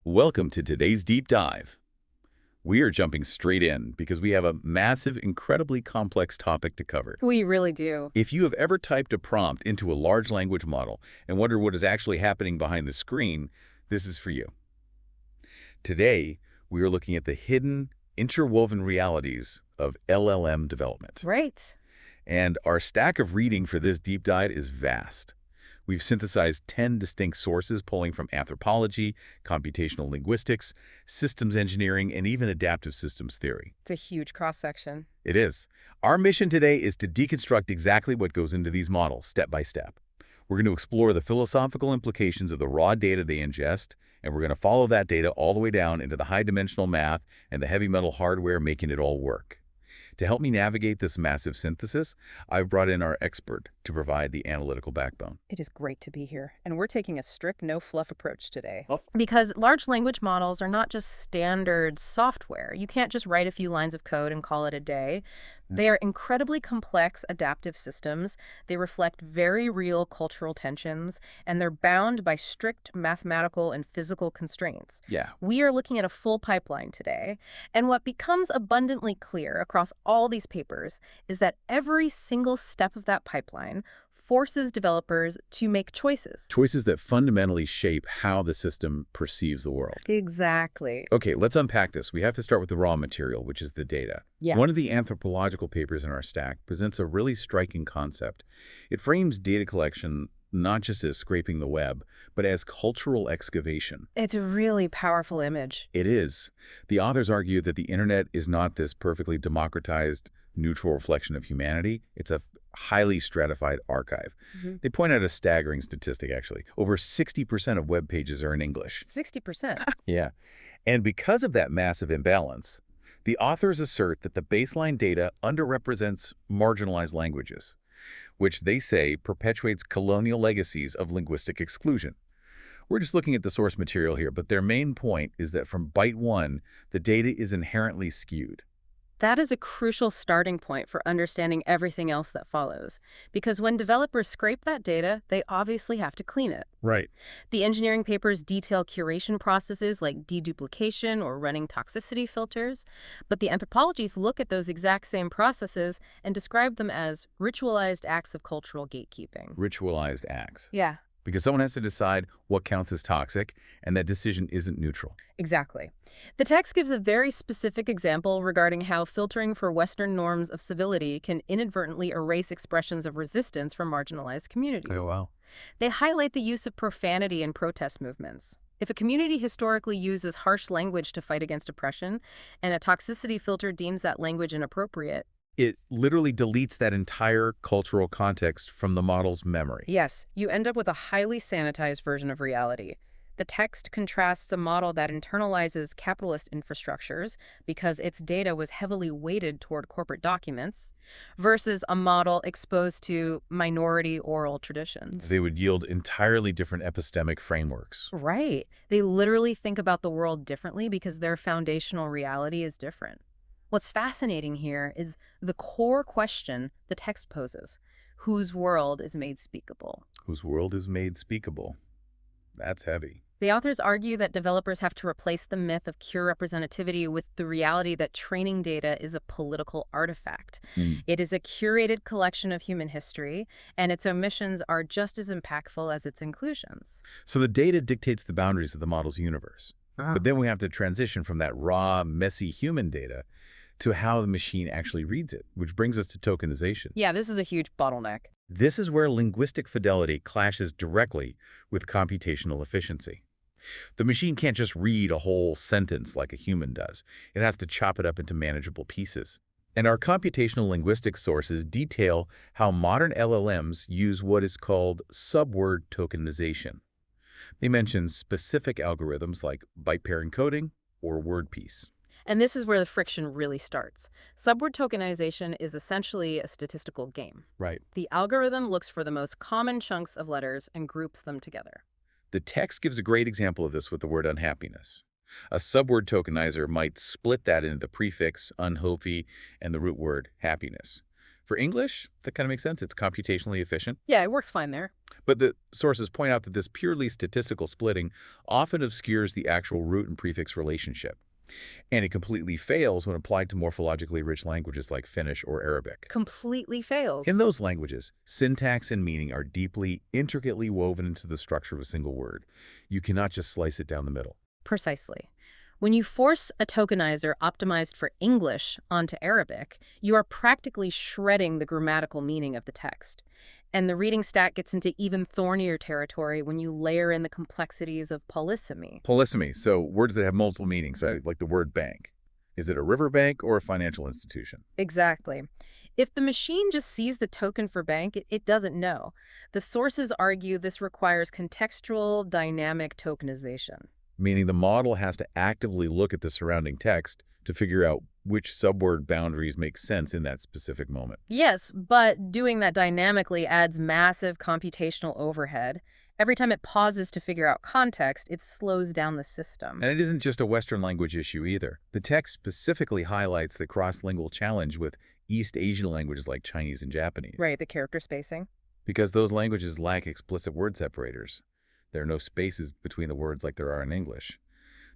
Welcome to today's deep dive. We are jumping straight in because we have a massive, incredibly complex topic to cover. We really do. If you have ever typed a prompt into a large language model and wondered what is actually happening behind the screen, this is for you. Today, we are looking at the hidden, interwoven realities of LLM development. Right. And our stack of reading for this deep dive is vast. We've synthesized 10 distinct sources pulling from anthropology, computational linguistics, systems engineering, and even adaptive systems theory. It's a huge cross-section. It is. Our mission today is to deconstruct exactly what goes into these models, step by step. We're going to explore the philosophical implications of the raw data they ingest, and we're going to follow that data all the way down into the high-dimensional math and the heavy metal hardware making it all work. To help me navigate this massive synthesis, I've brought in our expert to provide the analytical backbone. It is great to be here, and we're taking a strict no-fluff approach today. Because large language models are not just standard software. You can't just write a few lines of code and call it a day. They are incredibly complex adaptive systems. They reflect very real cultural tensions, and they're bound by strict mathematical and physical constraints. Yeah. We are looking at a full pipeline today, and what becomes abundantly clear across all these papers is that every single step of that pipeline forces developers to make choices. Choices that fundamentally shape how the system perceives the world. Exactly. Okay, let's unpack this. We have to start with the raw material, which is the data. Yeah. One of the anthropological papers in our stack presents a really striking concept. It frames data collection not just as scraping the web, but as cultural excavation. It's a really powerful image. It is. The authors argue that the internet is not this perfectly democratized, neutral reflection of humanity. It's a highly stratified archive. They point out a staggering statistic, actually. Over 60% of web pages are in English. 60%. Yeah. And because of that massive imbalance, the authors assert that the baseline data underrepresents marginalized languages, which they say perpetuates colonial legacies of linguistic exclusion. We're just looking at the source material here, but their main point is that from byte one, the data is inherently skewed. That is a crucial starting point for understanding everything else that follows. Because when developers scrape that data, they obviously have to clean it. Right. The engineering papers detail curation processes like deduplication or running toxicity filters, but the anthropologies look at those exact same processes and describe them as ritualized acts of cultural gatekeeping. Ritualized acts. Yeah. Because someone has to decide what counts as toxic, and that decision isn't neutral. Exactly. The text gives a very specific example regarding how filtering for Western norms of civility can inadvertently erase expressions of resistance from marginalized communities. Oh, wow. They highlight the use of profanity in protest movements. If a community historically uses harsh language to fight against oppression, and a toxicity filter deems that language inappropriate, It literally deletes that entire cultural context from the model's memory. yes, you end up with a highly sanitized version of reality. The text contrasts a model that internalizes capitalist infrastructures because its data was heavily weighted toward corporate documents versus a model exposed to minority oral traditions. They would yield entirely different epistemic frameworks. Right. They literally think about the world differently because their foundational reality is different. What's fascinating here is the core question the text poses: whose world is made speakable? Whose world is made speakable. That's heavy. The authors argue that developers have to replace the myth of pure representativity with the reality that training data is a political artifact. It is a curated collection of human history, and its omissions are just as impactful as its inclusions. So the data dictates the boundaries of the model's universe. But then we have to transition from that raw, messy human data to how the machine actually reads it, which brings us to tokenization. Yeah, this is a huge bottleneck. This is where linguistic fidelity clashes directly with computational efficiency. The machine can't just read a whole sentence like a human does. It has to chop it up into manageable pieces. And our computational linguistics sources detail how modern LLMs use what is called subword tokenization. They mention specific algorithms like byte pair encoding or word piece. And this is where the friction really starts. Subword tokenization is essentially a statistical game. Right. The algorithm looks for the most common chunks of letters and groups them together. The text gives a great example of this with the word unhappiness. A subword tokenizer might split that into the prefix unhappy and the root word happiness. For English, that kind of makes sense. It's computationally efficient. Yeah, it works fine there. But the sources point out that this purely statistical splitting often obscures the actual root and prefix relationship, and it completely fails when applied to morphologically rich languages like Finnish or Arabic. Completely In fails. those languages, syntax and meaning are deeply, intricately woven into the structure of a single word. You cannot just slice it down the middle. Precisely. When you force a tokenizer optimized for English onto Arabic, you are practically shredding the grammatical meaning of the text. And the reading stack gets into even thornier territory when you layer in the complexities of polysemy. Polysemy, so words that have multiple meanings, right? Like the word bank. Is it a riverbank or a financial institution? Exactly. If the machine just sees the token for bank, it doesn't know. The sources argue this requires contextual dynamic tokenization. Meaning the model has to actively look at the surrounding text to figure out which subword boundaries make sense in that specific moment. Yes, but doing that dynamically adds massive computational overhead. Every time it pauses to figure out context, it slows down the system. And it isn't just a Western language issue either. The text specifically highlights the cross-lingual challenge with East Asian languages like Chinese and Japanese, Right, the character spacing. because those languages lack explicit word separators. There are no spaces between the words like there are in English.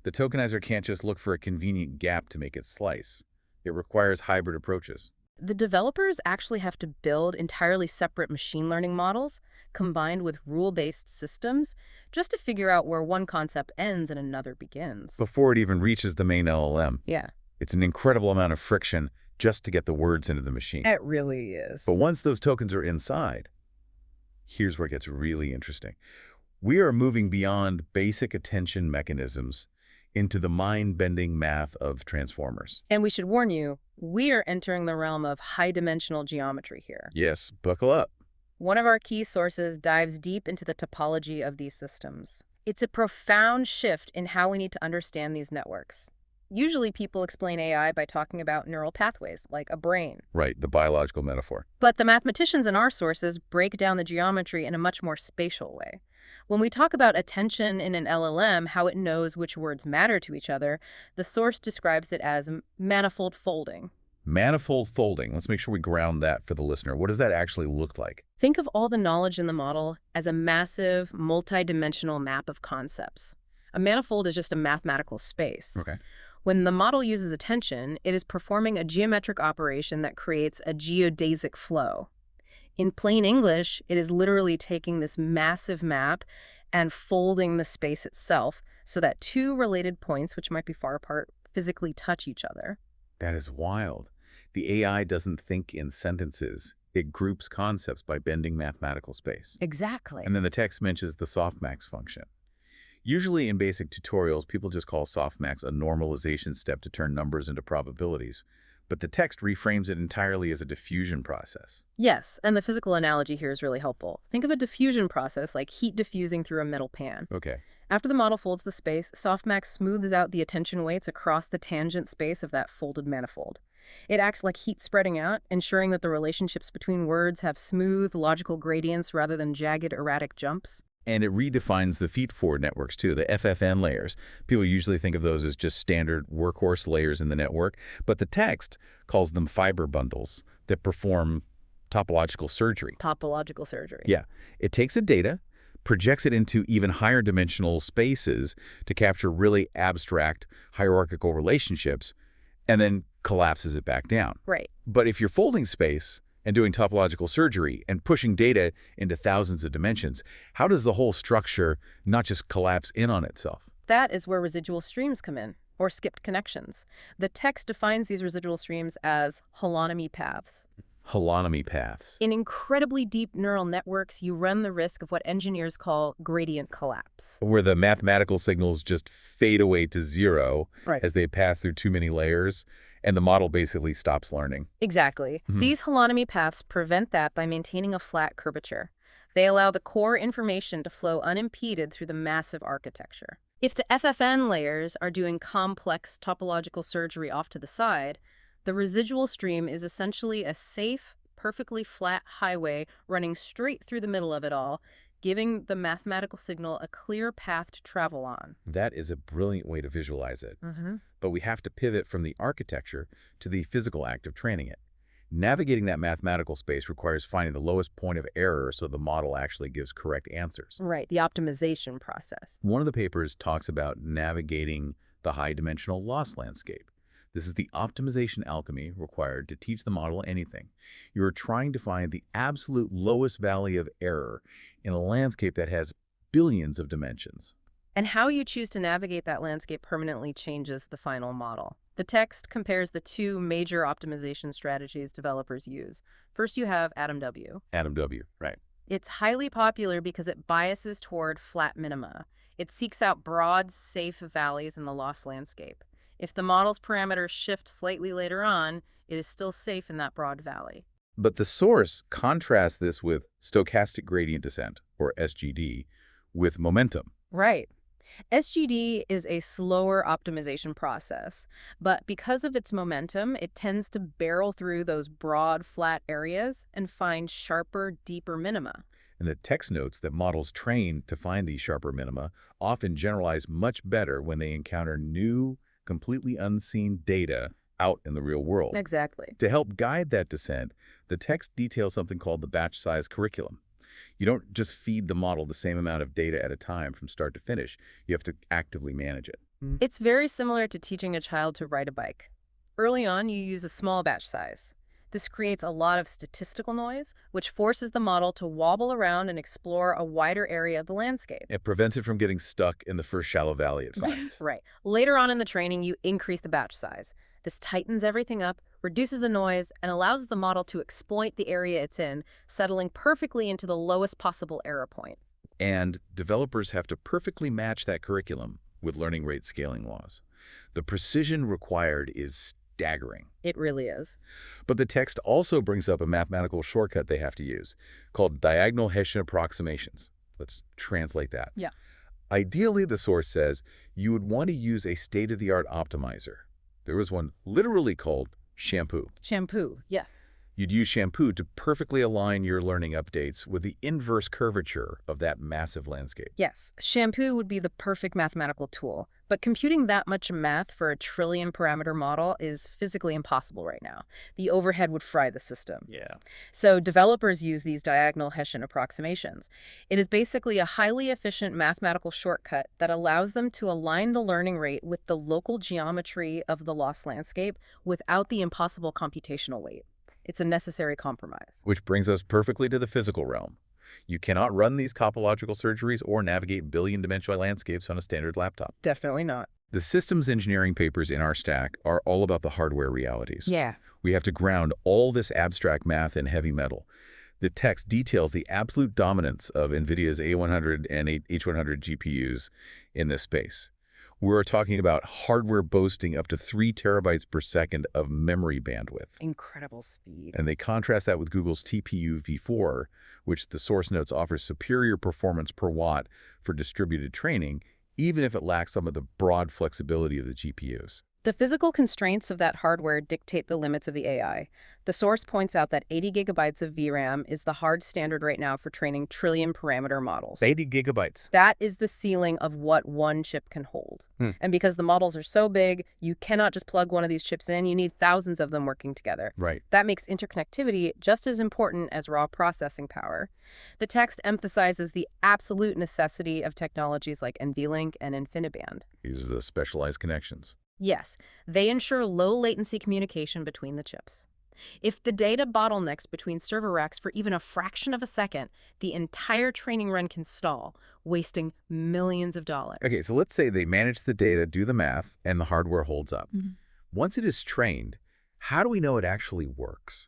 The tokenizer can't just look for a convenient gap to make it slice. It requires hybrid approaches. The developers actually have to build entirely separate machine learning models combined with rule-based systems just to figure out where one concept ends and another begins. Before it even reaches the main LLM, Yeah, it's an incredible amount of friction just to get the words into the machine. it really is. But once those tokens are inside, here's where it gets really interesting. We are moving beyond basic attention mechanisms into the mind-bending math of transformers. And we should warn you, we are entering the realm of high-dimensional geometry here. Yes, buckle up. One of our key sources dives deep into the topology of these systems. It's a profound shift in how we need to understand these networks. Usually people explain AI by talking about neural pathways, like a brain. Right, the biological metaphor. But the mathematicians in our sources break down the geometry in a much more spatial way. When we talk about attention in an LLM, how it knows which words matter to each other, the source describes it as manifold folding. Manifold folding. Let's make sure we ground that for the listener. What does that actually look like? Think of all the knowledge in the model as a massive, multi-dimensional map of concepts. A manifold is just a mathematical space. Okay. When the model uses attention, it is performing a geometric operation that creates a geodesic flow. In plain English, it is literally taking this massive map and folding the space itself so that two related points, which might be far apart, physically touch each other. That is wild. The AI doesn't think in sentences. It groups concepts by bending mathematical space. Exactly. And then the text mentions the softmax function. Usually in basic tutorials, people just call softmax a normalization step to turn numbers into probabilities. But the text reframes it entirely as a diffusion process. Yes, and the physical analogy here is really helpful. Think of a diffusion process like heat diffusing through a metal pan. Okay. After the model folds the space, softmax smooths out the attention weights across the tangent space of that folded manifold. It acts like heat spreading out, ensuring that the relationships between words have smooth, logical gradients rather than jagged, erratic jumps. And it redefines the feed-forward networks too, the FFN layers. People usually think of those as just standard workhorse layers in the network, but the text calls them fiber bundles that perform topological surgery. Topological surgery. Yeah. It takes the data, projects it into even higher dimensional spaces to capture really abstract hierarchical relationships, and then collapses it back down. Right. But if you're folding space and doing topological surgery and pushing data into thousands of dimensions, how does the whole structure not just collapse in on itself? That is where residual streams come in, or skipped connections. The text defines these residual streams as holonomy paths. Holonomy paths. In incredibly deep neural networks, you run the risk of what engineers call gradient collapse. Where the mathematical signals just fade away to zero Right. as they pass through too many layers, and the model basically stops learning. Exactly. Mhm. These holonomy paths prevent that by maintaining a flat curvature. They allow the core information to flow unimpeded through the massive architecture. If the FFN layers are doing complex topological surgery off to the side, the residual stream is essentially a safe, perfectly flat highway running straight through the middle of it all, giving the mathematical signal a clear path to travel on. That is a brilliant way to visualize it. Mm-hmm. But we have to pivot from the architecture to the physical act of training it. Navigating that mathematical space requires finding the lowest point of error so the model actually gives correct answers. Right, the optimization process. One of the papers talks about navigating the high-dimensional loss landscape. This is the optimization alchemy required to teach the model anything. You are trying to find the absolute lowest valley of error in a landscape that has billions of dimensions. And how you choose to navigate that landscape permanently changes the final model. The text compares the two major optimization strategies developers use. First, you have Adam W. Adam W., right. It's highly popular because it biases toward flat minima. It seeks out broad, safe valleys in the loss landscape. If the model's parameters shift slightly later on, it is still safe in that broad valley. But the source contrasts this with stochastic gradient descent, or SGD, with momentum. Right. SGD is a slower optimization process, but because of its momentum, it tends to barrel through those broad, flat areas and find sharper, deeper minima. And the text notes that models trained to find these sharper minima often generalize much better when they encounter new, completely unseen data out in the real world. Exactly. To help guide that descent, the text details something called the batch size curriculum. You don't just feed the model the same amount of data at a time from start to finish. You have to actively manage it. It's very similar to teaching a child to ride a bike. Early on, you use a small batch size. This creates a lot of statistical noise, which forces the model to wobble around and explore a wider area of the landscape. It prevents it from getting stuck in the first shallow valley it finds. Right. Later on in the training, you increase the batch size. This tightens everything up, reduces the noise, and allows the model to exploit the area it's in, settling perfectly into the lowest possible error point. And developers have to perfectly match that curriculum with learning rate scaling laws. The precision required is staggering. It really is. But the text also brings up a mathematical shortcut they have to use called diagonal Hessian approximations. Let's translate that. Yeah. Ideally, the source says you would want to use a state-of-the-art optimizer. There was one literally called shampoo. Shampoo, yes. You'd use shampoo to perfectly align your learning updates with the inverse curvature of that massive landscape. Yes, shampoo would be the perfect mathematical tool, but computing that much math for a trillion parameter model is physically impossible right now. The overhead would fry the system. Yeah. So developers use these diagonal Hessian approximations. It is basically a highly efficient mathematical shortcut that allows them to align the learning rate with the local geometry of the loss landscape without the impossible computational weight. It's a necessary compromise. Which brings us perfectly to the physical realm. You cannot run these topological surgeries or navigate billion-dimensional landscapes on a standard laptop. Definitely not. The systems engineering papers in our stack are all about the hardware realities. Yeah. We have to ground all this abstract math in heavy metal. The text details the absolute dominance of NVIDIA's A100 and H100 GPUs in this space. We're talking about hardware boasting up to 3 terabytes per second of memory bandwidth. Incredible speed. And they contrast that with Google's TPU v4, which the source notes offers superior performance per watt for distributed training, even if it lacks some of the broad flexibility of the GPUs. The physical constraints of that hardware dictate the limits of the AI. The source points out that 80 gigabytes of VRAM is the hard standard right now for training trillion parameter models. 80 gigabytes. That is the ceiling of what one chip can hold. And because the models are so big, you cannot just plug one of these chips in. You need thousands of them working together. Right. That makes interconnectivity just as important as raw processing power. The text emphasizes the absolute necessity of technologies like NVLink and InfiniBand. These are the specialized connections. Yes, they ensure low latency communication between the chips. If the data bottlenecks between server racks for even a fraction of a second, the entire training run can stall, wasting millions of dollars. Okay, so let's say they manage the data, do the math, and the hardware holds up. Once it is trained, how do we know it actually works?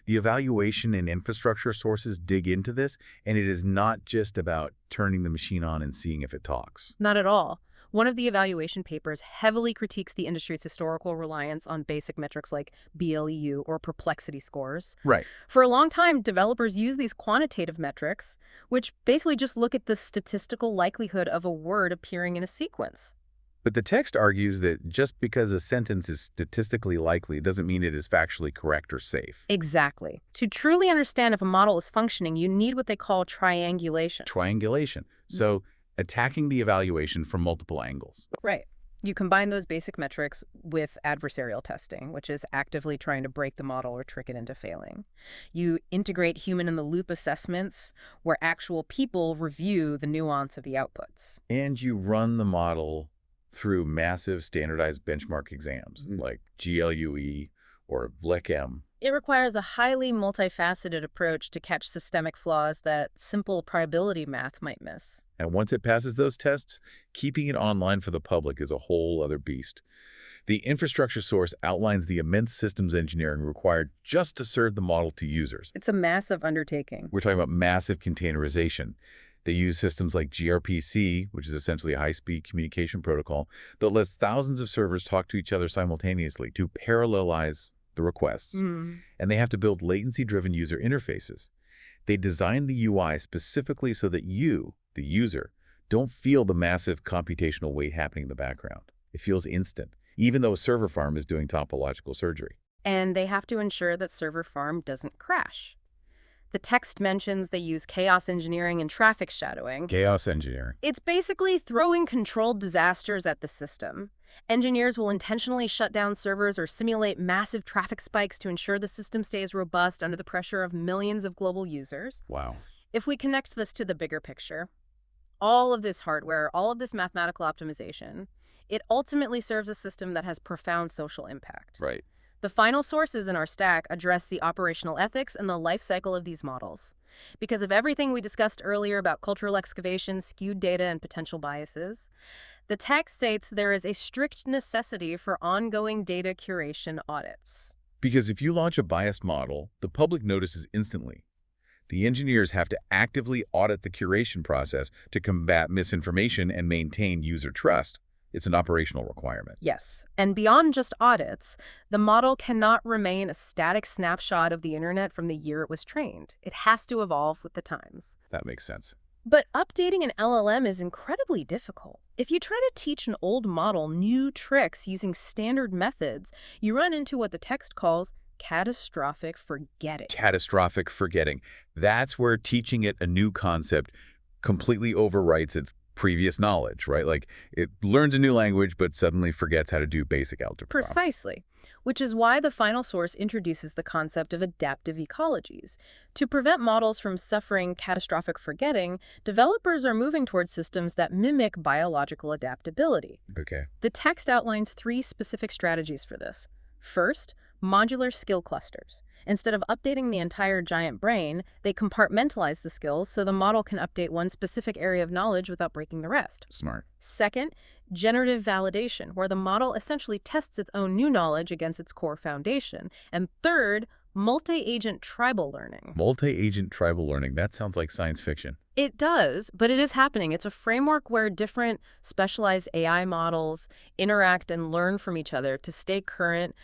The evaluation and infrastructure sources dig into this, and it is not just about turning the machine on and seeing if it talks. Not at all. One of the evaluation papers heavily critiques the industry's historical reliance on basic metrics like BLEU or perplexity scores. Right. For a long time, developers use these quantitative metrics, which basically just look at the statistical likelihood of a word appearing in a sequence. But the text argues that just because a sentence is statistically likely doesn't mean it is factually correct or safe. Exactly. To truly understand if a model is functioning, you need what they call triangulation. Triangulation. So attacking the evaluation from multiple angles. Right. You combine those basic metrics with adversarial testing, which is actively trying to break the model or trick it into failing. You integrate human-in-the-loop assessments where actual people review the nuance of the outputs. And you run the model through massive standardized benchmark exams like GLUE or LLM. It requires a highly multifaceted approach to catch systemic flaws that simple probability math might miss. And once it passes those tests, keeping it online for the public is a whole other beast. The infrastructure source outlines the immense systems engineering required just to serve the model to users. It's a massive undertaking. We're talking about massive containerization. They use systems like gRPC, which is essentially a high-speed communication protocol that lets thousands of servers talk to each other simultaneously to parallelize the requests. And they have to build latency-driven user interfaces. They design the UI specifically so that you, the user, don't feel the massive computational weight happening in the background. It feels instant, even though a server farm is doing topological surgery. And they have to ensure that server farm doesn't crash. The text mentions they use chaos engineering and traffic shadowing. Chaos engineering. It's basically throwing controlled disasters at the system. Engineers will intentionally shut down servers or simulate massive traffic spikes to ensure the system stays robust under the pressure of millions of global users. Wow. If we connect this to the bigger picture, all of this hardware, all of this mathematical optimization, it ultimately serves a system that has profound social impact. Right. The final sources in our stack address the operational ethics and the life cycle of these models. Because of everything we discussed earlier about cultural excavation, skewed data, and potential biases, the text states there is a strict necessity for ongoing data curation audits. Because if you launch a biased model, the public notices instantly. The engineers have to actively audit the curation process to combat misinformation and maintain user trust. It's an operational requirement. Yes, and beyond just audits, the model cannot remain a static snapshot of the internet from the year it was trained. It has to evolve with the times. That makes sense. But updating an LLM is incredibly difficult. If you try to teach an old model new tricks using standard methods, you run into what the text calls catastrophic forgetting. Catastrophic forgetting. That's where teaching it a new concept completely overwrites its previous knowledge, right? Like it learns a new language, but suddenly forgets how to do basic algebra. Precisely, which is why the final source introduces the concept of adaptive ecologies. To prevent models from suffering catastrophic forgetting, developers are moving towards systems that mimic biological adaptability. Okay. The text outlines 3 specific strategies for this. First, modular skill clusters. Instead of updating the entire giant brain, they compartmentalize the skills so the model can update one specific area of knowledge without breaking the rest. Smart. Second, generative validation, where the model essentially tests its own new knowledge against its core foundation. And third, multi-agent tribal learning. Multi-agent tribal learning. That sounds like science fiction. It does, but it is happening. It's a framework where different specialized AI models interact and learn from each other to stay current,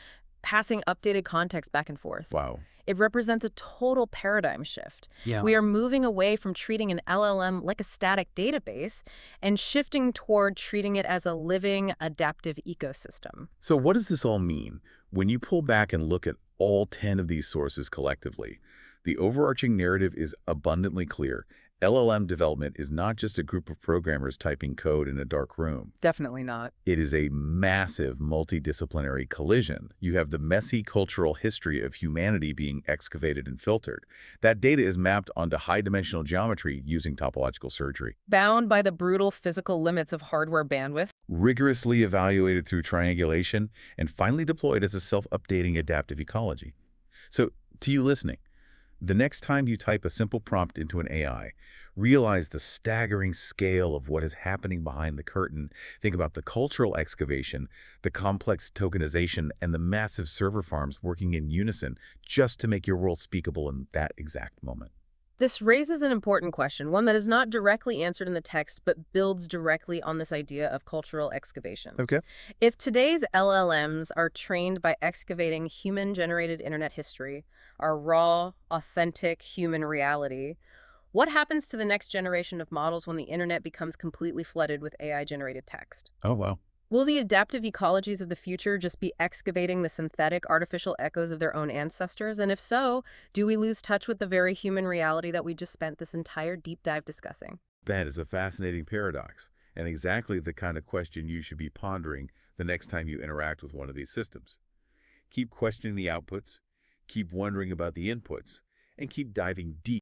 passing updated context back and forth. Wow. It represents a total paradigm shift. Yeah. We are moving away from treating an LLM like a static database and shifting toward treating it as a living, adaptive ecosystem. So what does this all mean? When you pull back and look at all 10 of these sources collectively, the overarching narrative is abundantly clear. LLM development is not just a group of programmers typing code in a dark room. Definitely not. It is a massive multidisciplinary collision. You have the messy cultural history of humanity being excavated and filtered. That data is mapped onto high-dimensional geometry using topological surgery. Bound by the brutal physical limits of hardware bandwidth. Rigorously evaluated through triangulation and finally deployed as a self-updating adaptive ecology. So, to you listening, the next time you type a simple prompt into an AI, realize the staggering scale of what is happening behind the curtain. Think about the cultural excavation, the complex tokenization, and the massive server farms working in unison just to make your world speakable in that exact moment. This raises an important question, one that is not directly answered in the text, but builds directly on this idea of cultural excavation. Okay. If today's LLMs are trained by excavating human-generated internet history, our raw, authentic human reality, what happens to the next generation of models when the internet becomes completely flooded with AI-generated text? Oh, wow. Will the adaptive ecologies of the future just be excavating the synthetic artificial echoes of their own ancestors? And if so, do we lose touch with the very human reality that we just spent this entire deep dive discussing? That is a fascinating paradox. and exactly the kind of question you should be pondering the next time you interact with one of these systems. Keep questioning the outputs, keep wondering about the inputs, and keep diving deep